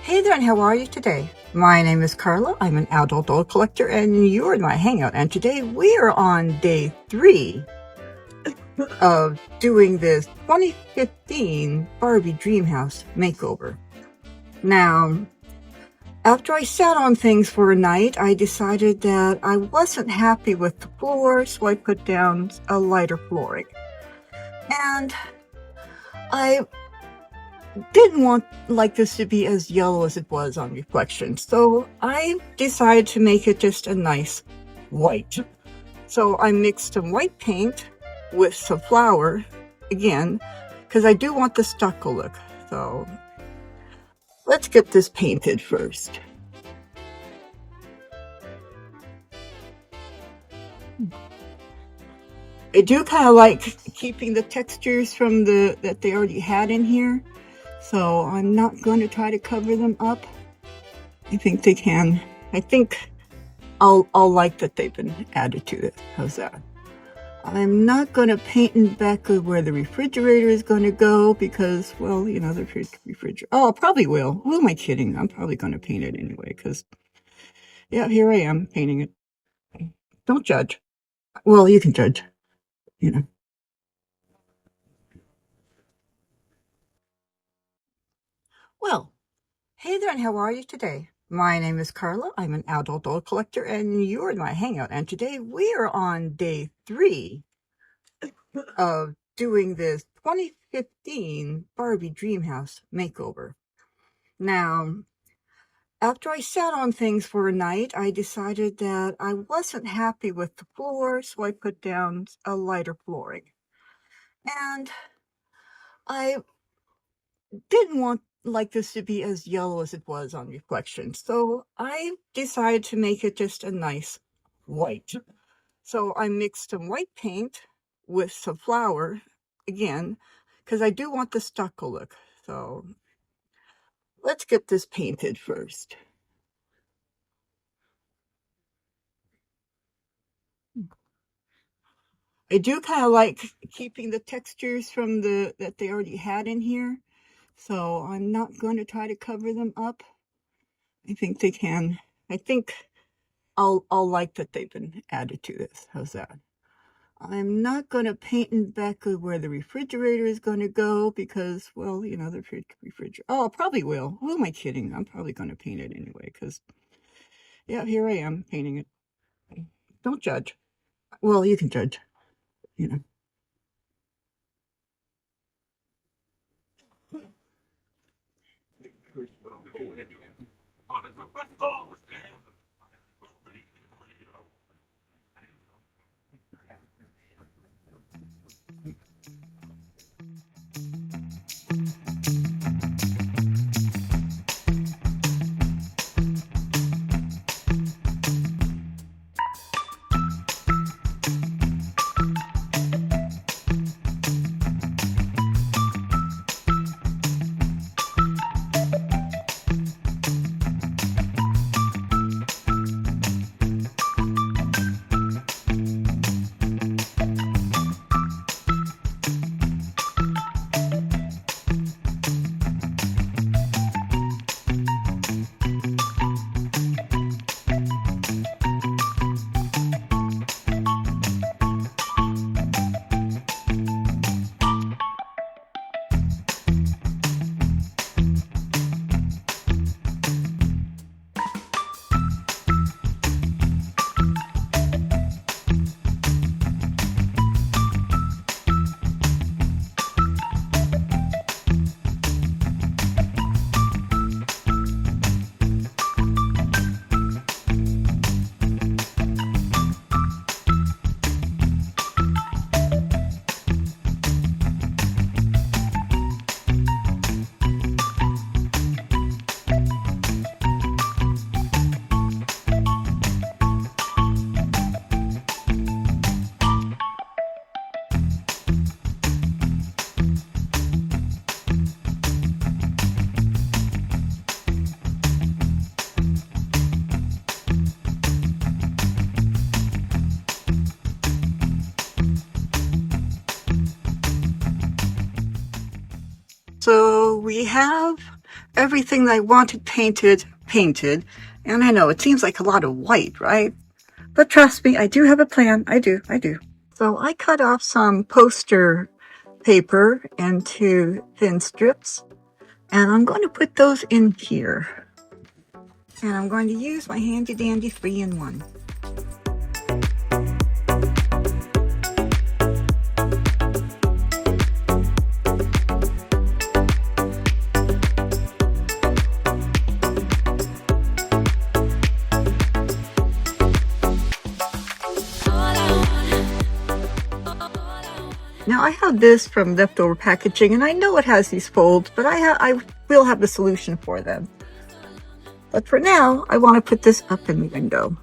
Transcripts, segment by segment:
Hey there, and how are you today? My name is Carla. I'm an adult doll collector, and you're in my hangout. And today we are on day 3 of doing this 2015 Barbie Dreamhouse makeover. Now, after I sat on things for a night, I decided that I wasn't happy with the floor, so I put down a lighter flooring. And I didn't want this to be as yellow as it was on reflection, so I decided to make it just a nice white. So I mixed some white paint with some flour again, because I do want the stucco look. So let's get this painted first. I do kind of like keeping the textures from that they already had in here, so I'm not going to try to cover them up. I think they can. I think I'll like that they've been added to it. How's that? I'm not going to paint in back of where the refrigerator is going to go because, well, you know, the refrigerator. Oh, I probably will. Who am I kidding? I'm probably going to paint it anyway because, yeah, here I am painting it. Don't judge. Well, you can judge, you know. Well, hey there, and how are you today? My name is Carla. I'm an adult doll collector, and you're in my hangout. And today we are on day 3 of doing this 2015 Barbie Dreamhouse makeover. Now, after I sat on things for a night, I decided that I wasn't happy with the floor, so I put down a lighter flooring. And I didn't want this to be as yellow as it was on reflection, so I decided to make it just a nice white. So I mixed some white paint with some flour again, because I do want the stucco look. So let's get this painted first. I do kind of like keeping the textures from that they already had in here, so I'm not going to try to cover them up. I think they can. I think I'll like that they've been added to this. How's that? I'm not going to paint in back of where the refrigerator is going to go because, well, you know, the refrigerator. Oh, I probably will. Who am I kidding? I'm probably going to paint it anyway because, yeah, here I am painting it. Don't judge. Well, you can judge, you know. So we have everything that I wanted painted. And I know it seems like a lot of white, right? But trust me, I do have a plan. I do. So I cut off some poster paper into thin strips, and I'm going to put those in here. And I'm going to use my handy dandy 3-in-1. Now I have this from leftover packaging, and I know it has these folds, but I will have the solution for them. But for now, I want to put this up in the window.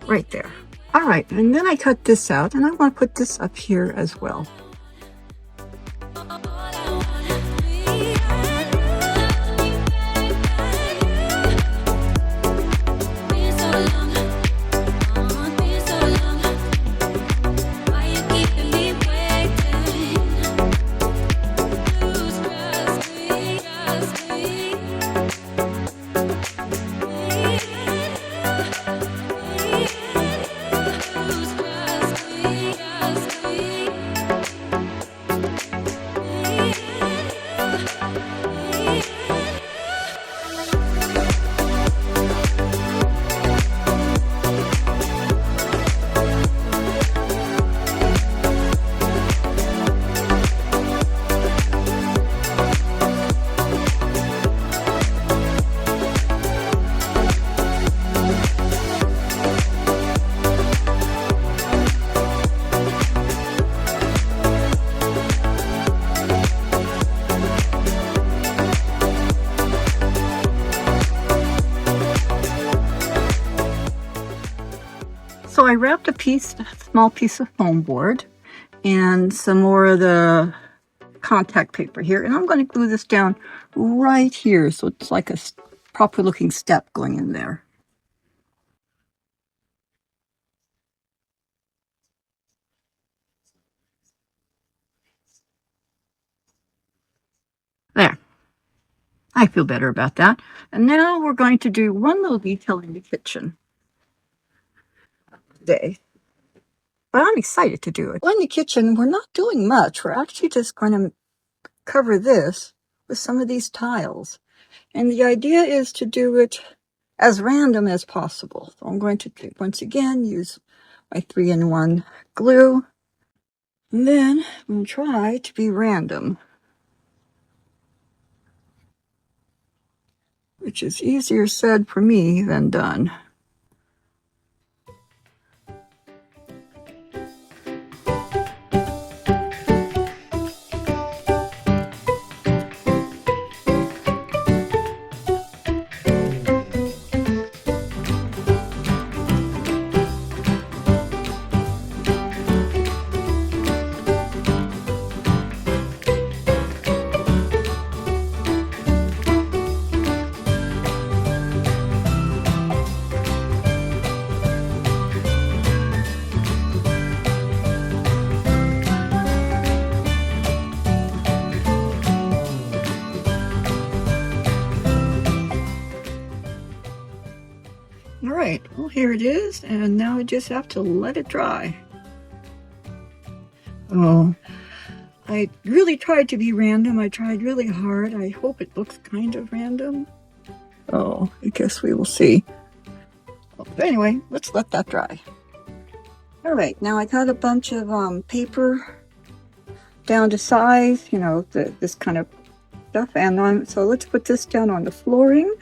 Right there. Alright, and then I cut this out, and I want to put this up here as well. So I wrapped a small piece of foam board and some more of the contact paper here, and I'm going to glue this down right here so it's like a proper looking step going in there. There. I feel better about that. And now we're going to do one little detail in the kitchen today. But I'm excited to do it. Well, in the kitchen, we're not doing much. We're actually just going to cover this with some of these tiles. And the idea is to do it as random as possible. So I'm going to, once again, use my 3-in-1 glue. And then I'm going to try to be random, which is easier said for me than done. Alright, well here it is, and now I just have to let it dry. Oh, I really tried to be random. I tried really hard. I hope it looks kind of random. Oh, I guess we will see. But anyway, let's let that dry. Alright, now I got a bunch of paper down to size, you know, this kind of stuff. And so let's put this down on the flooring.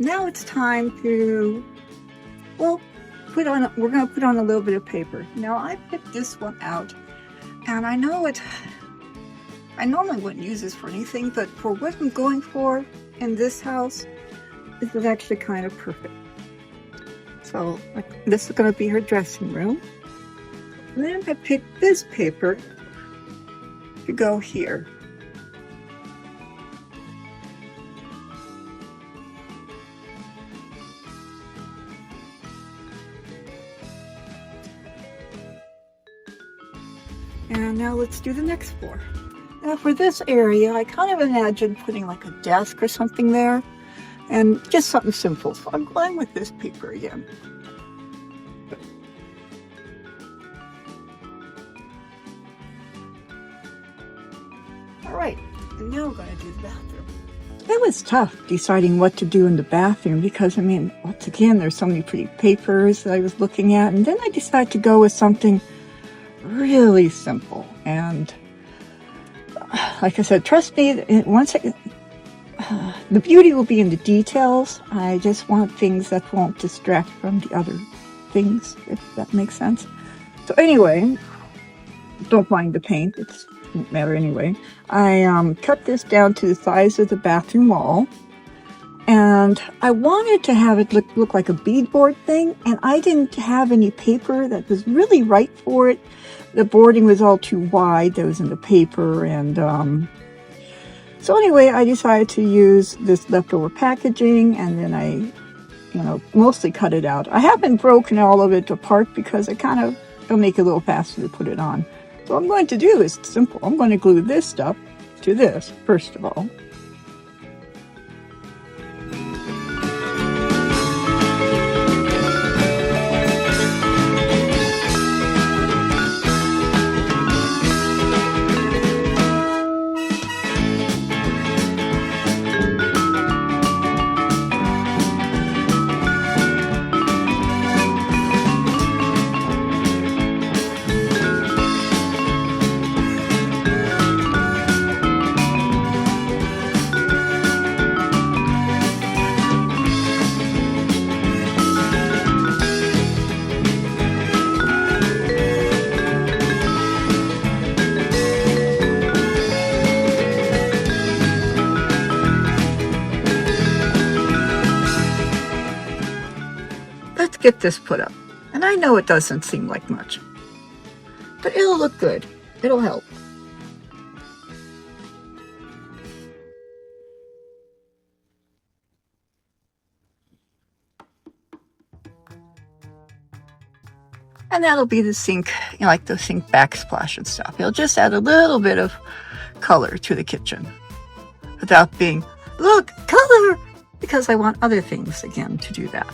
Now it's time to, well, we're going to put on a little bit of paper. Now I picked this one out, and I know I normally wouldn't use this for anything, but for what I'm going for in this house, this is actually kind of perfect. So this is going to be her dressing room. And then I picked this paper to go here. And now let's do the next floor. Now for this area, I kind of imagined putting like a desk or something there, and just something simple. So I'm going with this paper again. All right, and now I'm going to do the bathroom. It was tough deciding what to do in the bathroom because, I mean, once again, there's so many pretty papers that I was looking at, and then I decided to go with something really simple. And like I said, trust me, the beauty will be in the details. I just want things that won't distract from the other things, if that makes sense. So anyway, don't mind the paint, it doesn't matter anyway. I cut this down to the size of the bathroom wall, and I wanted to have it look like a beadboard thing, and I didn't have any paper that was really right for it. The boarding was all too wide that was in the paper, and so anyway, I decided to use this leftover packaging, and then I, mostly cut it out. I haven't broken all of it apart because it'll make it a little faster to put it on. So what I'm going to do is simple. I'm going to glue this stuff to this, first of all. Let's get this put up. And I know it doesn't seem like much, but it'll look good. It'll help. And that'll be the sink, like the sink backsplash and stuff. It'll just add a little bit of color to the kitchen without being, look, color, because I want other things again to do that.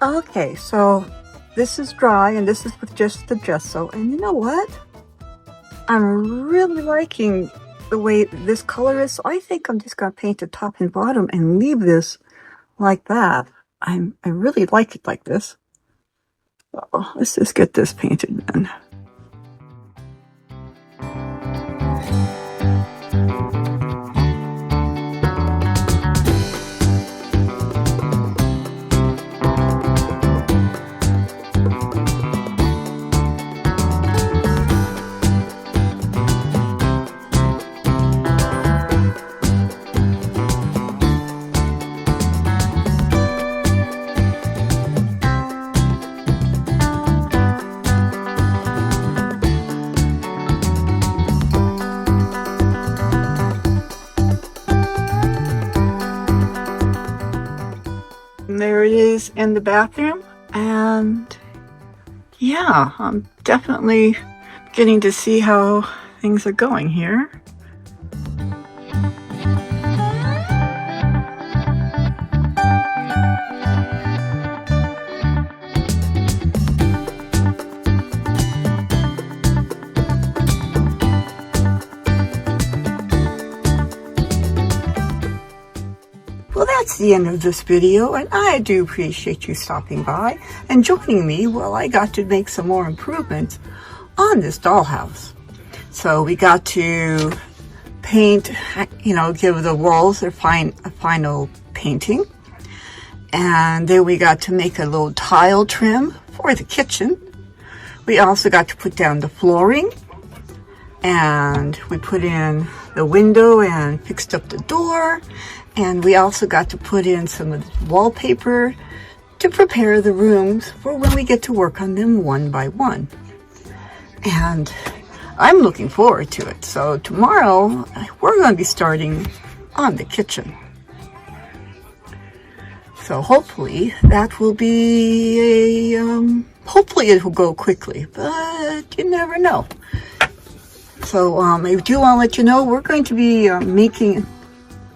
Okay, so this is dry and this is with just the gesso, and you know what? I'm really liking the way this color is, so I think I'm just gonna paint the top and bottom and leave this like that. I really like it like this. So let's just get this painted then. is in the bathroom, and yeah, I'm definitely getting to see how things are going here. Well, that's the end of this video, and I do appreciate you stopping by and joining me while I got to make some more improvements on this dollhouse. So we got to paint, give the walls a final painting. And then we got to make a little tile trim for the kitchen. We also got to put down the flooring, and we put in the window and fixed up the door. And we also got to put in some of the wallpaper to prepare the rooms for when we get to work on them one by one. And I'm looking forward to it. So tomorrow we're going to be starting on the kitchen. So hopefully that will be hopefully it will go quickly, but you never know. So I do want to let you know we're going to be making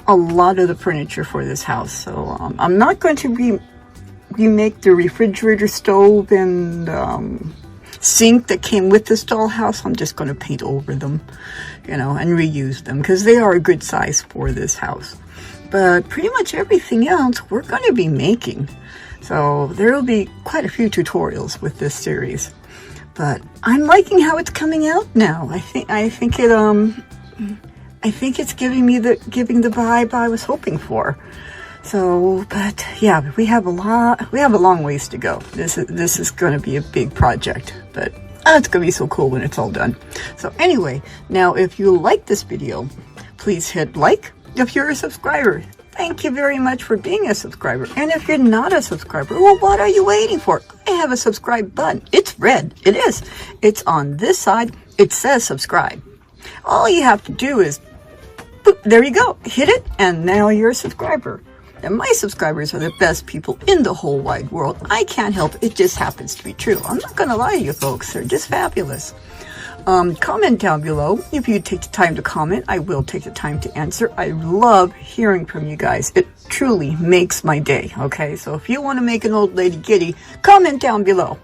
a lot of the furniture for this house. So I'm not going to remake the refrigerator, stove, and sink that came with this dollhouse. I'm just going to paint over them, and reuse them because they are a good size for this house. But pretty much everything else we're going to be making. So there will be quite a few tutorials with this series. But I'm liking how it's coming out now. I think it's giving the vibe I was hoping for. So, but yeah, we have a long ways to go. This is going to be a big project, but it's going to be so cool when it's all done. So anyway, now if you like this video, please hit like. If you're a subscriber, thank you very much for being a subscriber. And if you're not a subscriber, well, what are you waiting for? I have a subscribe button. It's red. It is. It's on this side. It says subscribe. All you have to do is, boop, there you go. Hit it, and now you're a subscriber. And my subscribers are the best people in the whole wide world. I can't help it. It just happens to be true. I'm not going to lie to you folks. They're just fabulous. Comment down below. If you take the time to comment, I will take the time to answer. I love hearing from you guys. It truly makes my day. Okay, so if you want to make an old lady giddy, comment down below.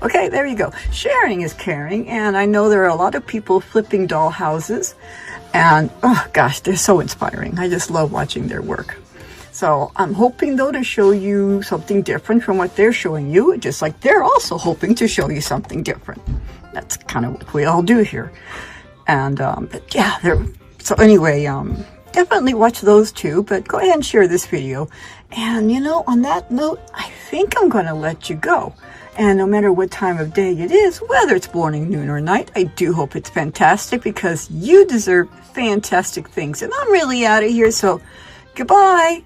Okay, there you go. Sharing is caring, and I know there are a lot of people flipping doll houses, and oh gosh, they're so inspiring. I just love watching their work. So I'm hoping though to show you something different from what they're showing you, just like they're also hoping to show you something different. That's kind of what we all do here. And but yeah, so anyway, definitely watch those two, but go ahead and share this video. And on that note, I think I'm going to let you go. And no matter what time of day it is, whether it's morning, noon, or night, I do hope it's fantastic because you deserve fantastic things. And I'm really out of here, so goodbye.